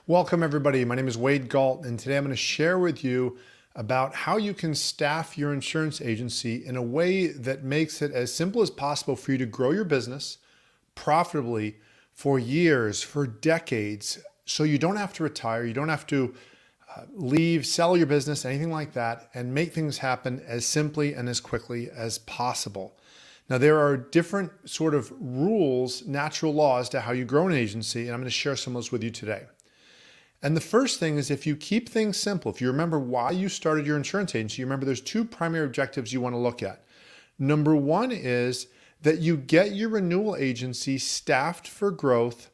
Welcome everybody. My name is Wade Galt, and today I'm going to share with you about how you can staff your insurance agency in a way that makes it as simple as possible for you to grow your business profitably for years, for decades, so you don't have to retire, you don't have to leave, sell your business, anything like that, and make things happen as simply and as quickly as possible. Now, there are different sort of rules, natural laws to how you grow an agency, and I'm going to share some of those with you today. And the first thing is, if you keep things simple, if you remember why you started your insurance agency, you remember there's two primary objectives you want to look at. Number one is that you get your renewal agency staffed for growth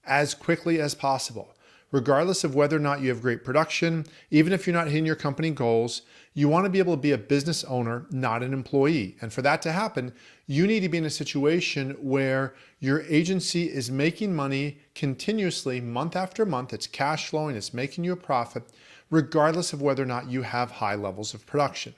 as quickly as possible. Regardless of whether or not you have great production, even if you're not hitting your company goals, you want to be able to be a business owner, not an employee. And for that to happen, you need to be in a situation where your agency is making money continuously, month after month. It's cash flowing, it's making you a profit, regardless of whether or not you have high levels of production.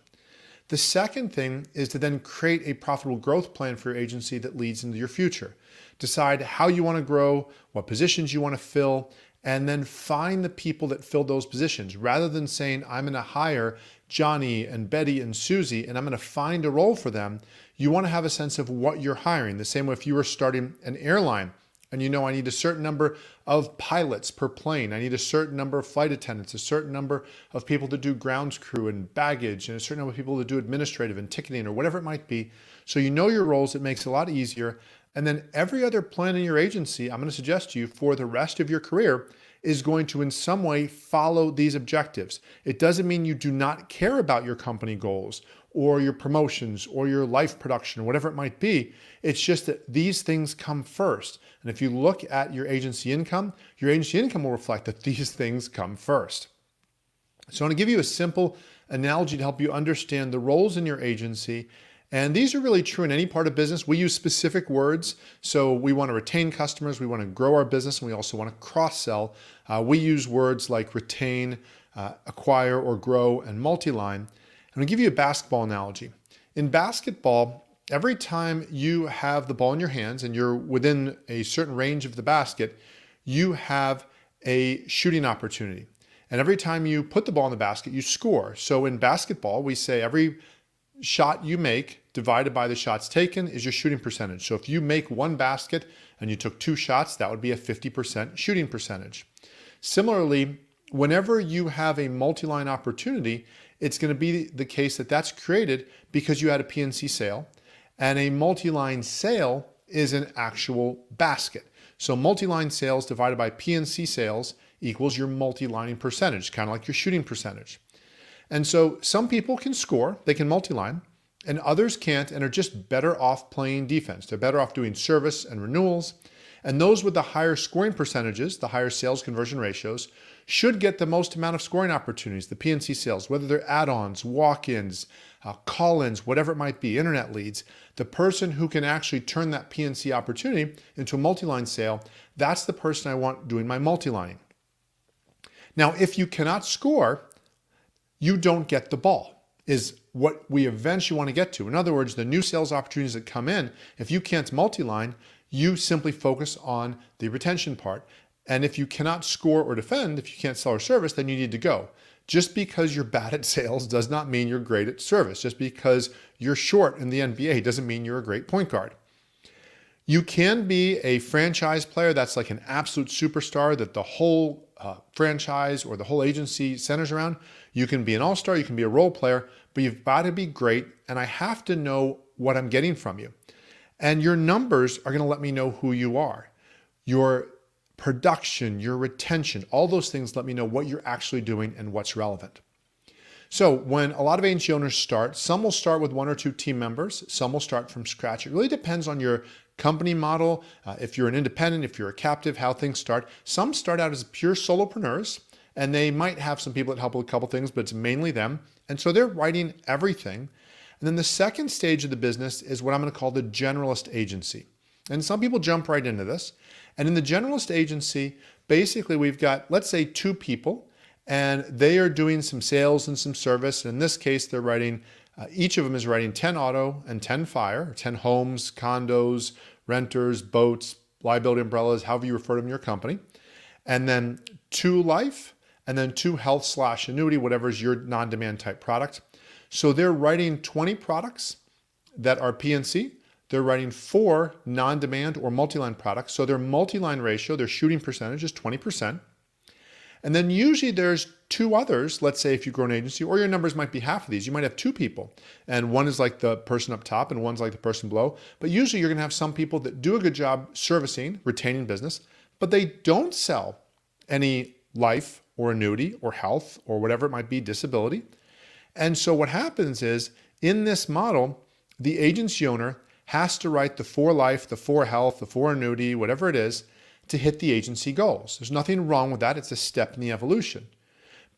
The second thing is to then create a profitable growth plan for your agency that leads into your future. Decide how you want to grow, what positions you want to fill, and then find the people that fill those positions. Rather than saying, I'm going to hire Johnny and Betty and Susie and I'm going to find a role for them, you want to have a sense of what you're hiring. The same way if you were starting an airline and you know I need a certain number of pilots per plane, I need a certain number of flight attendants, a certain number of people to do grounds crew and baggage, and a certain number of people to do administrative and ticketing or whatever it might be. So you know your roles, it makes it a lot easier. And then every other plan in your agency, I'm going to suggest to you for the rest of your career, is going to in some way follow these objectives. It doesn't mean you do not care about your company goals or your promotions or your life production, whatever it might be. It's just that these things come first. And if you look at your agency income will reflect that these things come first. So I want to give you a simple analogy to help you understand the roles in your agency. And these are really true in any part of business. We use specific words. So we want to retain customers, we want to grow our business, and we also want to cross-sell. We use words like retain, acquire or grow, and multiline. I'm going to give you a basketball analogy. In basketball, every time you have the ball in your hands and you're within a certain range of the basket, you have a shooting opportunity. And every time you put the ball in the basket, you score. So in basketball, we say every shot you make divided by the shots taken is your shooting percentage. So if you make one basket and you took 2 shots, that would be a 50% shooting percentage. Similarly, whenever you have a multi-line opportunity, it's going to be the case that that's created because you had a PNC sale, and a multi-line sale is an actual basket. So multi-line sales divided by PNC sales equals your multi-lining percentage, kind of like your shooting percentage. And so some people can score, they can multi-line, and others can't and are just better off playing defense. They're better off doing service and renewals. And those with the higher scoring percentages, the higher sales conversion ratios, should get the most amount of scoring opportunities, the PNC sales, whether they're add-ons, walk-ins, call-ins, whatever it might be, internet leads. The person who can actually turn that PNC opportunity into a multi-line sale, that's the person I want doing my multi-lining. Now, if you cannot score, you don't get the ball, is what we eventually want to get to. In other words, the new sales opportunities that come in, if you can't multi-line, you simply focus on the retention part. And if you cannot score or defend, if you can't sell or service, then you need to go. Just because you're bad at sales does not mean you're great at service. Just because you're short in the NBA doesn't mean you're a great point guard. You can be a franchise player that's like an absolute superstar that the whole franchise or the whole agency centers around. You can be an all-star, you can be a role player, but you've got to be great, and I have to know what I'm getting from you. And your numbers are going to let me know who you are. Your production, your retention, all those things let me know what you're actually doing and what's relevant. So when a lot of agency owners start, some will start with 1 or 2 team members, some will start from scratch. It really depends on your company model, if you're an independent, if you're a captive, how things start. Some start out as pure solopreneurs, and they might have some people that help with a couple things, but it's mainly them. And so they're writing everything. And then the second stage of the business is what I'm going to call the generalist agency. And some people jump right into this. And in the generalist agency, basically we've got, let's say, 2 people, and they are doing some sales and some service. And in this case, they're writing, each of them is writing 10 auto and 10 fire, 10 homes, condos, renters, boats, liability umbrellas, however you refer to them in your company. and then 2 life, and then 2 health/annuity, whatever is your non-demand type product. So they're writing 20 products that are PNC. They're writing 4 non-demand or multi-line products. So their multi-line ratio, their shooting percentage is 20%. And then usually there's 2 others. Let's say if you grow an agency, or your numbers might be half of these, you might have 2 people, and one is like the person up top and one's like the person below. But usually you're gonna have some people that do a good job servicing, retaining business, but they don't sell any life or annuity or health or whatever it might be, disability. And so what happens is, in this model, the agency owner has to write the 4 life, the 4 health, the 4 annuity, whatever it is, to hit the agency goals. There's nothing wrong with that. It's a step in the evolution.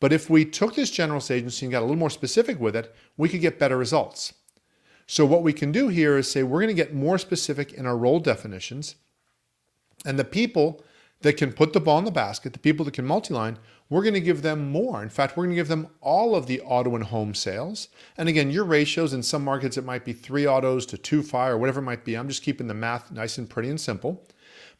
But if we took this generalist agency and got a little more specific with it, we could get better results. So what we can do here is say we're going to get more specific in our role definitions, and the people that can put the ball in the basket, the people that can multi-line, we're going to give them more. In fact, we're going to give them all of the auto and home sales. And again, your ratios in some markets, it might be 3 autos to 2 fire, or whatever it might be. I'm just keeping the math nice and pretty and simple.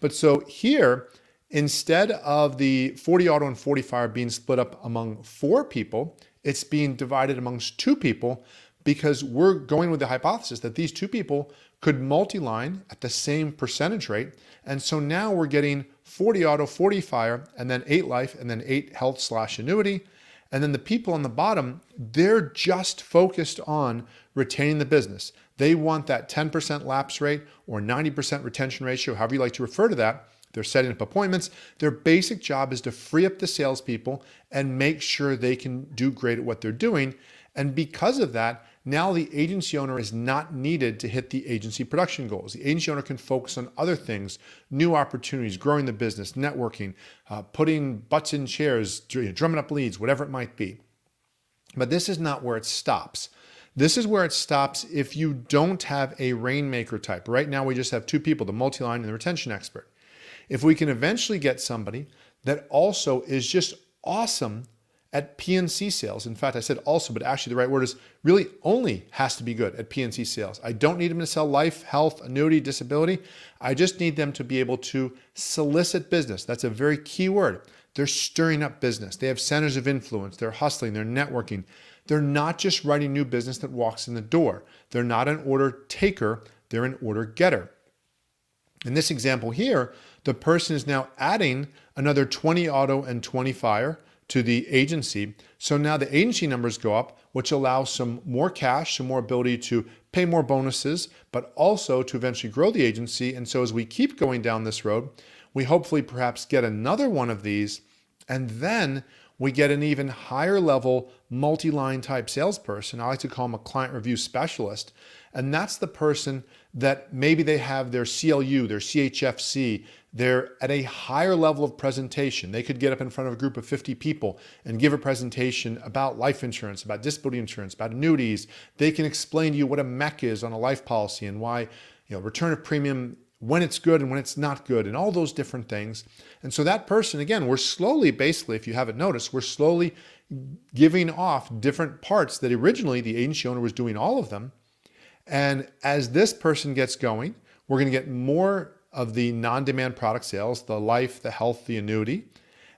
But so here, instead of the 40 auto and 40 fire being split up among 4 people, it's being divided amongst 2 people, because we're going with the hypothesis that these 2 people could multi-line at the same percentage rate. And so now we're getting 40 auto, 40 fire, and then 8 life, and then 8 health/annuity. And then the people on the bottom, they're just focused on retaining the business. They want that 10% lapse rate or 90% retention ratio, however you like to refer to that. They're setting up appointments. Their basic job is to free up the salespeople and make sure they can do great at what they're doing. And because of that, now the agency owner is not needed to hit the agency production goals. The agency owner can focus on other things, new opportunities, growing the business, networking, putting butts in chairs, drumming up leads, whatever it might be. But this is not where it stops. This is where it stops if you don't have a rainmaker type. Right now we just have 2 people, the multi-line and the retention expert. If we can eventually get somebody that also is just awesome at PNC sales. In fact, I said also, but actually the right word is really only has to be good at PNC sales. I don't need them to sell life, health, annuity, disability. I just need them to be able to solicit business. That's a very key word. They're stirring up business. They have centers of influence. They're hustling. They're networking. They're not just writing new business that walks in the door. They're not an order taker. They're an order getter. In this example here, the person is now adding another 20 auto and 20 fire to the agency. So now the agency numbers go up, which allows some more cash, some more ability to pay more bonuses, but also to eventually grow the agency. And so as we keep going down this road, we hopefully perhaps get another one of these, and then we get an even higher level multi-line type salesperson. I like to call them a client review specialist. And that's the person that maybe they have their CLU, their CHFC, they're at a higher level of presentation. They could get up in front of a group of 50 people and give a presentation about life insurance, about disability insurance, about annuities. They can explain to you what a MEC is on a life policy and why, return of premium, when it's good and when it's not good, and all those different things. And so that person, again, we're slowly, basically, if you haven't noticed, we're slowly giving off different parts that originally the agency owner was doing all of them. And as this person gets going, we're going to get more of the non-demand product sales, the life, the health, the annuity.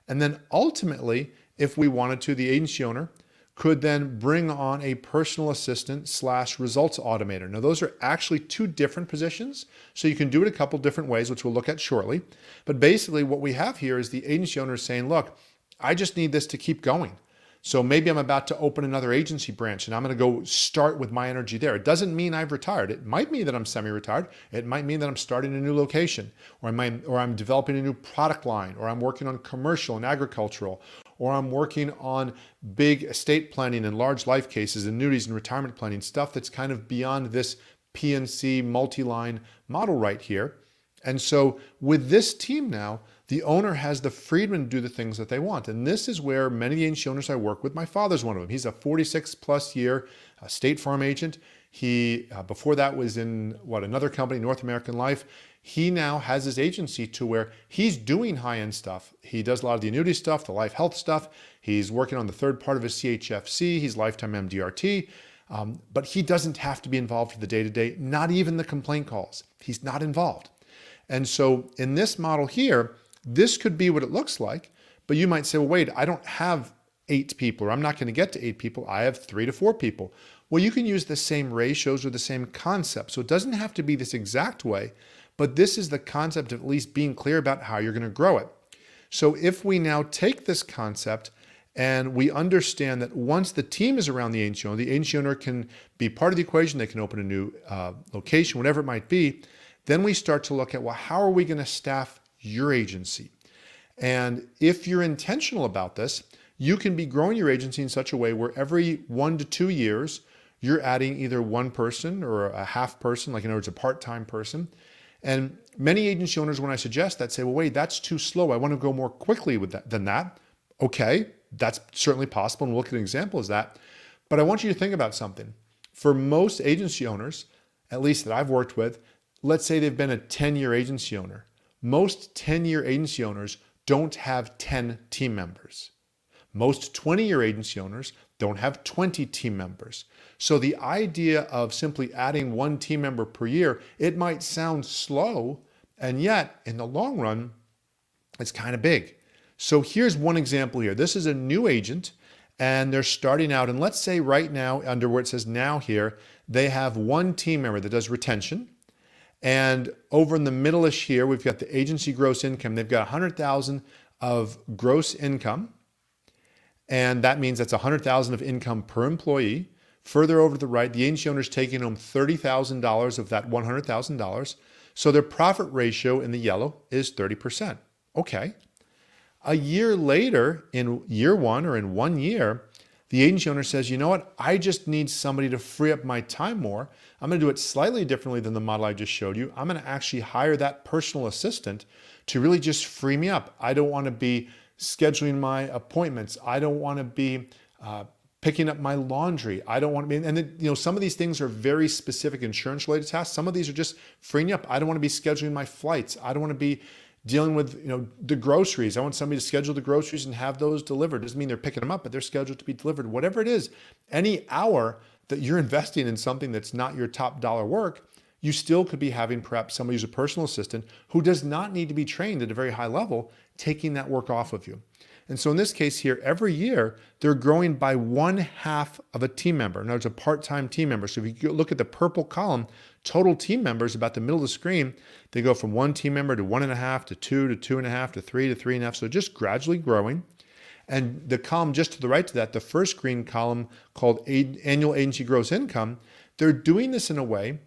And then ultimately, if we wanted to, the agency owner could then bring on a personal assistant / results automator. Now, those are actually 2 different positions. So you can do it a couple different ways, which we'll look at shortly. But basically what we have here is the agency owner saying, look, I just need this to keep going. So maybe I'm about to open another agency branch and I'm going to go start with my energy there. It doesn't mean I've retired. It might mean that I'm semi-retired. It might mean that I'm starting a new location, or I'm developing a new product line, or I'm working on commercial and agricultural, or I'm working on big estate planning and large life cases, annuities and retirement planning, stuff that's kind of beyond this PNC multi-line model right here. And so with this team now, the owner has the freedom to do the things that they want. And this is where many of the agency owners I work with, my father's one of them. He's a 46 plus year State Farm agent. He, before that was in another company, North American Life. He now has his agency to where he's doing high-end stuff. He does a lot of the annuity stuff, the life health stuff. He's working on the third part of his CHFC. He's lifetime MDRT. But he doesn't have to be involved for the day-to-day, not even the complaint calls. He's not involved. And so in this model here, This could be what it looks like, but you might say, well, wait, I don't have 8 people, or I'm not going to get to 8 people. I have 3 to 4 people. Well, you can use the same ratios or the same concept. So it doesn't have to be this exact way, but this is the concept of at least being clear about how you're going to grow it. So if we now take this concept and we understand that once the team is around the agency owner can be part of the equation, they can open a new location, whatever it might be, then we start to look at, well, how are we going to staff your agency? And if you're intentional about this, you can be growing your agency in such a way where every 1 to 2 years, you're adding either one person or a half person, like in other words, a part-time person. And many agency owners, when I suggest that, say, well, wait, that's too slow. I want to go more quickly with that than that. Okay, that's certainly possible. And we'll look at an example as that. But I want you to think about something. For most agency owners, at least that I've worked with, let's say they've been a 10-year agency owner. Most 10-year agency owners don't have 10 team members. Most 20-year agency owners don't have 20 team members. So the idea of simply adding 1 team member per year, it might sound slow, and yet in the long run, it's kind of big. So here's one example here. This is a new agent, and they're starting out, and let's say right now, under where it says now here, they have 1 team member that does retention. And over in the middle-ish here, we've got the agency gross income. They've got $100,000 of gross income. And that means that's $100,000 of income per employee. Further over to the right, the agency owner is taking home $30,000 of that $100,000. So their profit ratio in the yellow is 30%. Okay. A year later, in year 1 or in 1 year, the agency owner says, you know what? I just need somebody to free up my time more. I'm going to do it slightly differently than the model I just showed you. I'm going to actually hire that personal assistant to really just free me up. I don't want to be scheduling my appointments. I don't want to be picking up my laundry. I don't want to be, and then, some of these things are very specific insurance related tasks. Some of these are just freeing you up. I don't want to be scheduling my flights. I don't want to be dealing with, the groceries. I want somebody to schedule the groceries and have those delivered. Doesn't mean they're picking them up, but they're scheduled to be delivered. Whatever it is, any hour that you're investing in something that's not your top dollar work, you still could be having perhaps somebody who's a personal assistant who does not need to be trained at a very high level, taking that work off of you. And so in this case here, every year, they're growing by 1/2 of a team member. Now it's a part-time team member. So if you look at the purple column, total team members about the middle of the screen, they go from 1 team member to 1.5 to 2 to 2.5 to 3 to 3.5. So just gradually growing. And the column just to the right to that, the first green column called annual agency gross income, they're doing this in a way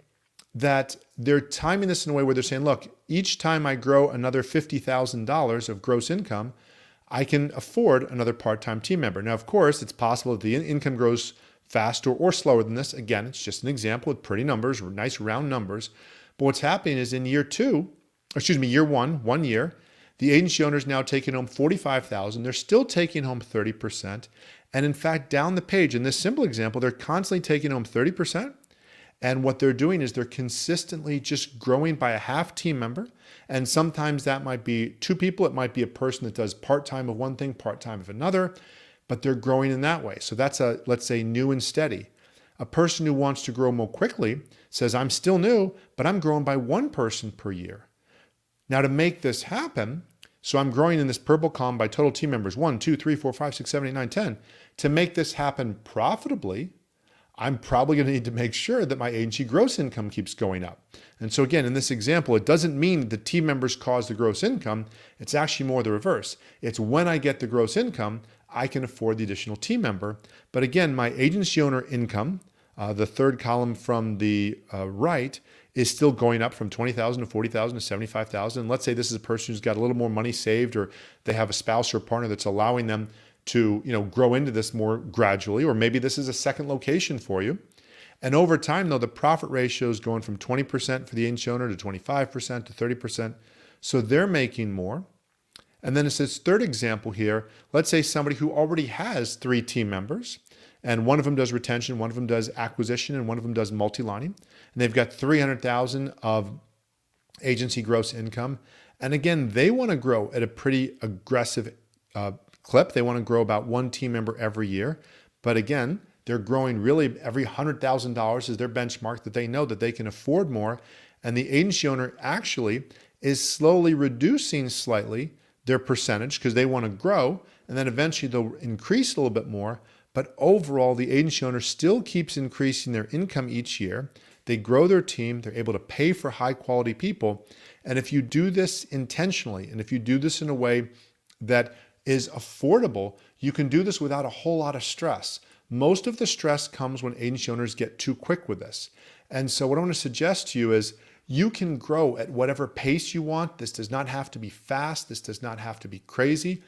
that they're timing this in a way where they're saying, look, each time I grow another $50,000 of gross income, I can afford another part-time team member. Now, of course, it's possible that the income grows faster or slower than this. Again, it's just an example with pretty numbers, nice round numbers. But what's happening is in year 1, 1 year, the agency owner is now taking home $45,000. They're still taking home 30%. And in fact, down the page, in this simple example, they're constantly taking home 30%. And what they're doing is they're consistently just growing by a half team member. And sometimes that might be 2 people. It might be a person that does part-time of one thing, part-time of another, but they're growing in that way. So that's let's say, new and steady. A person who wants to grow more quickly says, I'm still new, but I'm growing by 1 person per year. Now to make this happen, so I'm growing in this purple column by total team members, 1, 2, 3, 4, 5, 6, 7, 8, 9, 10. To make this happen profitably, I'm probably going to need to make sure that my agency gross income keeps going up. And so again, in this example, it doesn't mean the team members cause the gross income. It's actually more the reverse. It's when I get the gross income, I can afford the additional team member. But again, my agency owner income, the third column from the right, is still going up from $20,000 to $40,000 to $75,000. Let's say this is a person who's got a little more money saved, or they have a spouse or a partner that's allowing them to grow into this more gradually, or maybe this is a second location for you. And over time, though, the profit ratio is going from 20% for the agency owner to 25% to 30%. So they're making more. And then it's this third example here. Let's say somebody who already has 3 team members, and one of them does retention, one of them does acquisition, and one of them does multilining. And they've got $300,000 of agency gross income. And again, they want to grow at a pretty aggressive clip. They want to grow about 1 team member every year. But again, they're growing really every $100,000 is their benchmark that they know that they can afford more. And the agency owner actually is slowly reducing slightly their percentage because they want to grow, and then eventually they'll increase a little bit more. But overall, the agency owner still keeps increasing their income each year. They grow their team. They're able to pay for high quality people. And if you do this intentionally, and if you do this in a way that is affordable, you can do this without a whole lot of stress. Most of the stress comes when agency owners get too quick with this. And so what I want to suggest to you is you can grow at whatever pace you want. This does not have to be fast. This does not have to be crazy.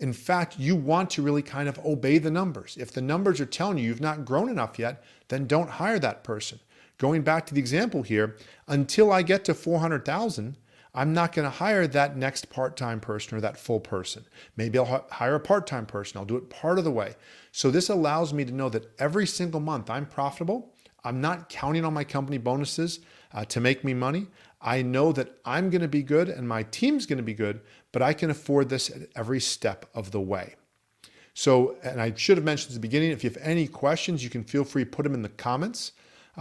In fact, you want to really kind of obey the numbers. If the numbers are telling you you've not grown enough yet, then don't hire that person. Going back to the example here, until I get to 400,000, I'm not going to hire that next part-time person or that full person. Maybe I'll hire a part-time person. I'll do it part of the way. So this allows me to know that every single month I'm profitable. I'm not counting on my company bonuses to make me money. I know that I'm going to be good and my team's going to be good, but I can afford this at every step of the way. So, and I should have mentioned at the beginning, if you have any questions, you can feel free to put them in the comments.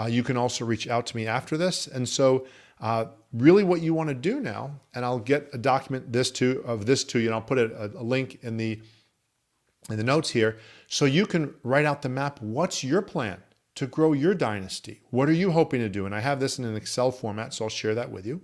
You can also reach out to me after this. And so really what you want to do now, and I'll get a document of this to you, and I'll put a link in the notes here, so you can write out the map. What's your plan to grow your dynasty? What are you hoping to do? And I have this in an Excel format, so I'll share that with you.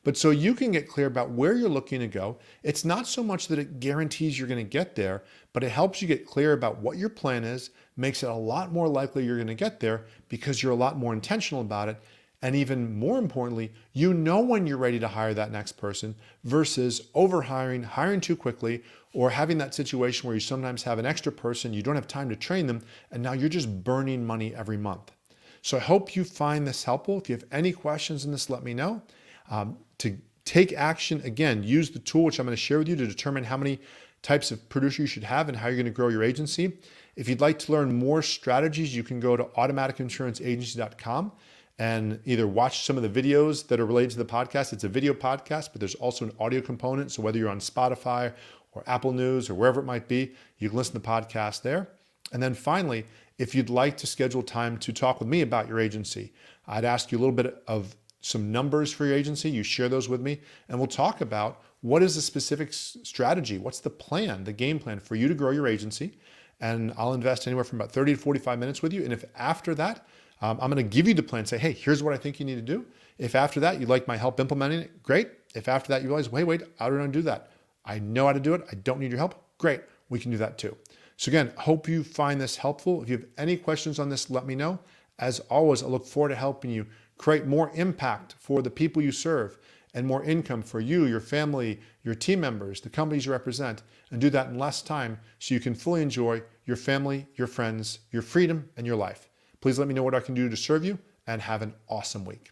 But so you can get clear about where you're looking to go. It's not so much that it guarantees you're going to get there, but it helps you get clear about what your plan is, makes it a lot more likely you're going to get there because you're a lot more intentional about it. And even more importantly, you know when you're ready to hire that next person versus overhiring, hiring too quickly, or having that situation where you sometimes have an extra person, you don't have time to train them, and now you're just burning money every month. So I hope you find this helpful. If you have any questions in this, let me know. To take action, again, use the tool which I'm going to share with you to determine how many types of producer you should have and how you're going to grow your agency. If you'd like to learn more strategies, you can go to automaticinsuranceagency.com and either watch some of the videos that are related to the podcast. It's a video podcast, but there's also an audio component. So whether you're on Spotify or Apple News or wherever it might be, you can listen to the podcast there. And then finally, if you'd like to schedule time to talk with me about your agency, I'd ask you a little bit of some numbers for your agency. You share those with me, and we'll talk about what is the specific strategy, what's the plan, the game plan for you to grow your agency. And I'll invest anywhere from about 30 to 45 minutes with you. And if after that, I'm going to give you the plan, say, hey, here's what I think you need to do. If after that you'd like my help implementing it, great. If after that you realize, wait, I don't do that. I know how to do it. I don't need your help. Great. We can do that too. So again, hope you find this helpful. If you have any questions on this, let me know. As always, I look forward to helping you create more impact for the people you serve and more income for you, your family, your team members, the companies you represent, and do that in less time so you can fully enjoy your family, your friends, your freedom, and your life. Please let me know what I can do to serve you, and have an awesome week.